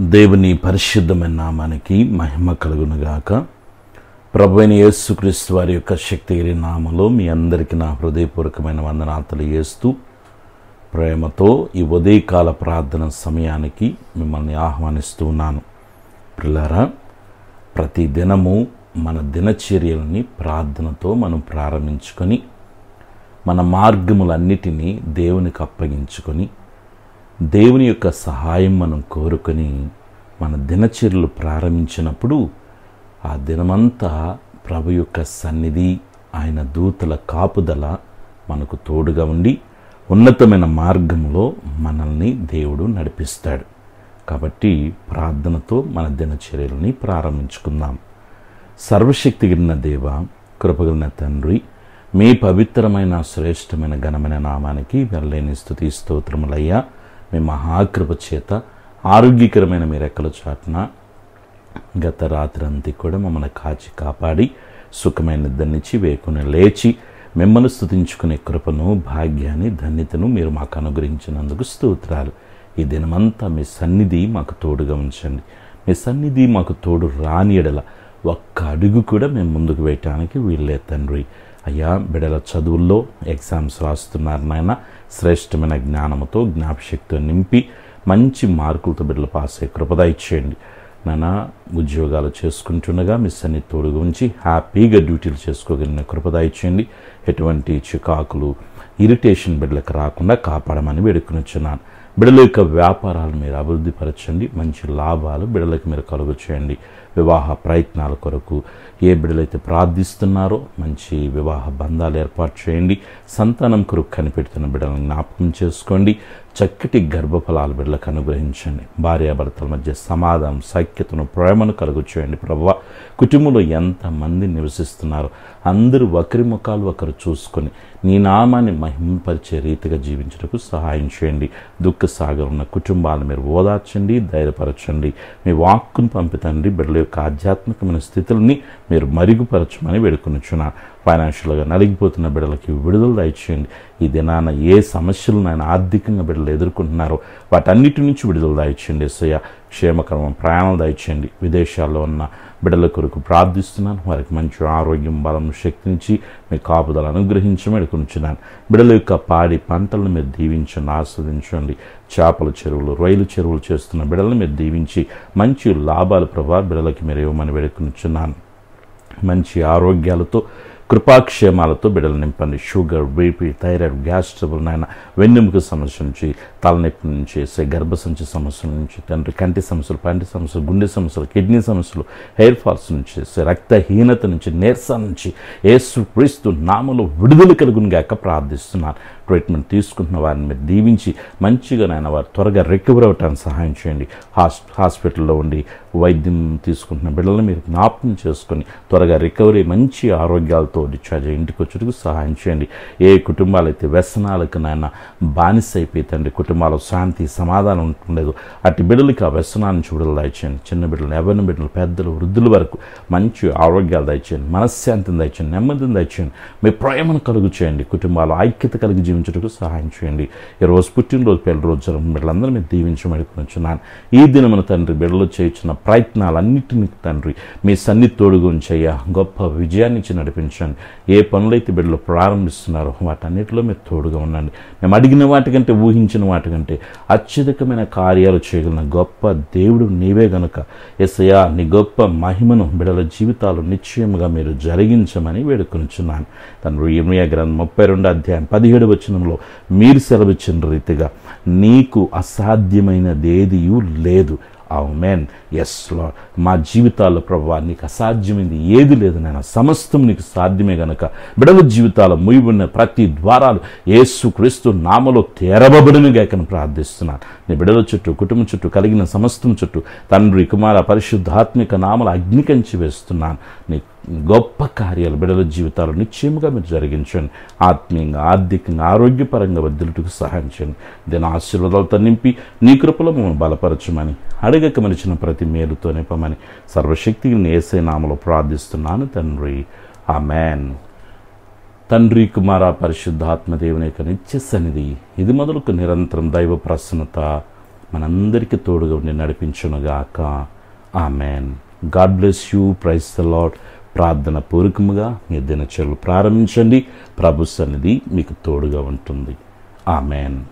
దేవుని పరిశుద్ధమైన నామానికి మహిమ కలుగునుగాక. ప్రభువైన యేసుక్రీస్తు వారి యొక్క శక్తిగల నామములో మీ అందరికీ నా హృదయపూర్వకమైన వందనాలు తెలియజేస్తూ ప్రేమతో ఈ ఉదయకాల ప్రార్థన సమయానికి మిమ్మల్ని ఆహ్వానిస్తూ ఉన్నాను. ప్రియులారా, ప్రతి దినము మన దినచర్యలని ప్రార్థనతో మనం ప్రారంభించుకొని మన మార్గములన్నిటినీ దేవునికి అప్పగించుకొని దేవుని యొక్క సహాయం మనం కోరుకొని మన దినచర్యలు ప్రారంభించినప్పుడు ఆ దినమంతా ప్రభు యొక్క సన్నిధి, ఆయన దూతల కాపుదల మనకు తోడుగా ఉండి ఉన్నతమైన మార్గంలో మనల్ని దేవుడు నడిపిస్తాడు. కాబట్టి ప్రార్థనతో మన దినచర్యలని ప్రారంభించుకుందాం. సర్వశక్తి కలిగిన దేవ, కృపగలిగిన తండ్రి, మీ పవిత్రమైన శ్రేష్టమైన ఘనమైన నామానికి వెళ్ళలేని స్తుతి స్తోత్రములయ్యా. మీ మహాకృప చేత ఆరోగ్యకరమైన మీ రెక్కల చాటున గత రాత్రి అంతా కూడా మమ్మల్ని కాచి కాపాడి సుఖమైన నిద్రనిచ్చి వేకుని లేచి మిమ్మల్ని స్తుతించుకునే కృపను, భాగ్యాన్ని, ధన్యతను మీరు మాకు అనుగ్రహించినందుకు స్తోత్రాలు. ఈ దినమంతా మీ సన్నిధి మాకు తోడుగా ఉంచండి. మీ సన్నిధి మాకు తోడు రాని ఎడల ఒక్క అడుగు కూడా మేము ముందుకు వేయటానికి వీళ్ళే తండ్రి. అయ్యా, బిడ్డల చదువుల్లో ఎగ్జామ్స్ రాస్తున్నారు నాయన, శ్రేష్టమైన జ్ఞానంతో జ్ఞాపశక్తితో నింపి మంచి మార్కులతో బిడ్డలు పాస్ అయ్యే కృపద ఇచ్చేయండి నాన్న. ఉద్యోగాలు చేసుకుంటుండగా మీ సన్నిధి తోడుగా ఉంచి హ్యాపీగా డ్యూటీలు చేసుకోగలిగిన కృపద ఇచ్చేయండి. ఎటువంటి చికాకులు, ఇరిటేషన్ బిడ్డలకు రాకుండా కాపాడమని వేడుకొనిచున్నాను. బిడ్డల యొక్క వ్యాపారాలు మీరు అభివృద్ధి పరచండి. మంచి లాభాలు బిడ్డలకు మీరు కలుగు చేయండి. వివాహ ప్రయత్నాల కొరకు ఏ బిడ్డలైతే ప్రార్థిస్తున్నారో మంచి వివాహ బంధాలు ఏర్పాటు చేయండి. సంతానం కొరకు కనిపెడుతున్న బిడ్డలను జ్ఞాపకం చేసుకోండి. చక్కటి గర్భఫలాలు బిడ్డలకు అనుగ్రహించండి. భార్యాభర్తల మధ్య సమాధానం, సఖ్యతను, ప్రేమను కలుగు చేయండి. ప్రభువా, కుటుంబంలో ఎంతమంది నివసిస్తున్నారో అందరూ ఒకరి ముఖాలు ఒకరు చూసుకొని నీ నామాన్ని మహిమపరిచే రీతిగా జీవించడానికి సహాయం చేయండి. దుఃఖ సాగర్ ఉన్న కుటుంబాలను మీరు ఓదార్చండి, ధైర్యపరచండి. మీ వాక్కును పంపితండి. బిడ్డల యొక్క ఆధ్యాత్మికమైన స్థితులని మీరు మరుగుపరచమని వేడుకొనిచున్నాను. ఫైనాన్షియల్గా నలిగిపోతున్న బిడ్డలకి విడుదల దయచేయండి. ఈ దినాన ఏ సమస్యలు ఆయన ఆర్థికంగా బిడ్డలు ఎదుర్కొంటున్నారో వాటన్నిటి నుంచి విడుదల దయచేయండి. యేసయ్య, క్షేమకరమైన ప్రయాణాలు దయచేయండి. విదేశాల్లో ఉన్న బిడ్డల కొరకు ప్రార్థిస్తున్నాను. వారికి మంచి ఆరోగ్యం, బలం, శక్తినిచ్చి మీ కాపుదల అనుగ్రహించమని వేడుకొనిచున్నాను. బిడ్డల యొక్క పాడి పంటలను మీరు దీవించండి, ఆస్వాదించండి. చేపల చెరువులు, రొయ్యల చెరువులు చేస్తున్న బిడ్డలను మీరు దీవించి మంచి లాభాలు ప్రభావ బిడ్డలకి మీరు ఇవ్వమని వేడుకొనిచున్నాను. మంచి ఆరోగ్యాలతో, కృపాక్షేమాలతో బిడ్డలు నింపండి. Sugar, BP, thyroid, gas trouble నాయన, వెన్నెముక సమస్య నుంచి, తలనొప్పి నుంచి, గర్భసంచి సమస్యల నుంచి తండ్రి, కంటి సమస్యలు, పంటి సమస్యలు, గుండె సమస్యలు, కిడ్నీ సమస్యలు, హెయిర్ ఫాల్స్ నుంచి, రక్తహీనత నుంచి, నీరసం నుంచి యేసుక్రీస్తు నామములో విడుదల కలుగును గాక ప్రార్థిస్తున్నాను. ట్రీట్మెంట్ తీసుకుంటున్న వారిని మీరు దీవించి మంచిగా నాయన వారు త్వరగా రికవర్ అవ్వటానికి సహాయం చేయండి. హాస్పిటల్లో ఉండి వైద్యం తీసుకుంటున్న బిడ్డలను మీరు జ్ఞాపకం చేసుకొని త్వరగా రికవరీ, మంచి ఆరోగ్యాలతో డిశ్చార్జ్ ఇంటికి వచ్చేందుకు సహాయం చేయండి. ఏ కుటుంబాలు అయితే వ్యసనాలకు నాయన బానిస అయిపోయి తండ్రి, కుటుంబాల్లో శాంతి, సమాధానం ఉంటుండేదో అటు బిడ్డలకి ఆ వ్యసనాన్ని విడుదల దయచేయండి. చిన్న బిడ్డలు, ఎవరిని బిడ్డలు, పెద్దలు, వృద్ధుల వరకు మంచి ఆరోగ్యాలు దయచేయండి. మనశ్శాంతిని దయచేయండి, నెమ్మదిని దయచేయండి. మీ ప్రేమను కలుగు చేయండి. కుటుంబాలు ఐక్యత కలిగి జీవించడానికి సహాయం చేయండి. ఈరోజు పుట్టినరోజు, పెళ్లి రోజు బిడ్డలందరూ మీరు దీవించమని కొనుచున్నాను. ఈ దినమున తండ్రి బిడ్డలు చేయించిన ప్రయత్నాలన్నింటినీ తండ్రి మీ సన్నిధి తోడుగా ఉంచయ్యా. గొప్ప విజయాన్ని ఇచ్చి నడిపించండి. ఏ పనులైతే బిడ్డలు ప్రారంభిస్తున్నారో వాటన్నిటిలో మీరు తోడుగా ఉండండి. మేము అడిగిన వాటికంటే, ఊహించిన వాటికంటే అత్యధికమైన కార్యాలు చేయగలిగిన గొప్ప దేవుడు నీవే గనుక యేసయ్యా, నీ గొప్ప మహిమను బిడ్డల జీవితాలు నిశ్చయముగా మీరు జరిగించమని వేడుకొనిచున్నాను. తండ్రి, ఇర్మీయా గ్రంథం 32 అధ్యాయం 17 వచనంలో మీరు సెలవిచ్చిన రీతిగా నీకు అసాధ్యమైనదేదియూ లేదు. ఆమేన్. Yes Lord. మా జీవితాల్లో ప్రభువా నీకు అసాధ్యమైంది ఏది లేదు నాయన. సమస్తం నీకు సాధ్యమే గనక బిడ్డల జీవితాల్లో ముయ్యబడిన ప్రతి ద్వారాలు యేసుక్రీస్తు నామములో తెరవబడును గాకని ప్రార్థిస్తున్నాను. నీ బిడ్డల చుట్టూ, కుటుంబం చుట్టూ, కలిగిన సమస్తం చుట్టూ తండ్రి, కుమార, పరిశుద్ధాత్మిక నామముల అగ్నికంచి వేస్తున్నాను. నీ గొప్ప కార్యాలు బిడ్డల జీవితాలు నిశ్చయముగా మీరు జరిగించండి. ఆత్మీయంగా, ఆర్థికంగా, ఆరోగ్యపరంగా వర్ధిల్లుటకు సహాయం చేయండి. దీని ఆశీర్వాదాలతో నింపి నీ కృపలో మమ్మల్ని బలపరచమని, అడగక మలిచిన ప్రతి మేలుతో నింపమని సర్వశక్తిని యేసయ్య నామములో ప్రార్థిస్తున్నాను తండ్రి. ఆమేన్. తండ్రి, కుమార, పరిశుద్ధాత్మ దేవుని యొక్క నిత్య సన్నిధి ఇది మొదలుకు నిరంతరం దైవ ప్రసన్నత మనందరికీ తోడుగా ఉండి నడిపించునుగాక. Amen. God bless you. Praise the lord. ప్రార్థన పూర్వకముగా మీ దినచర్యలు ప్రారంభించండి. ప్రభు సన్నిధి మీకు తోడుగా ఉంటుంది. ఆమెన్.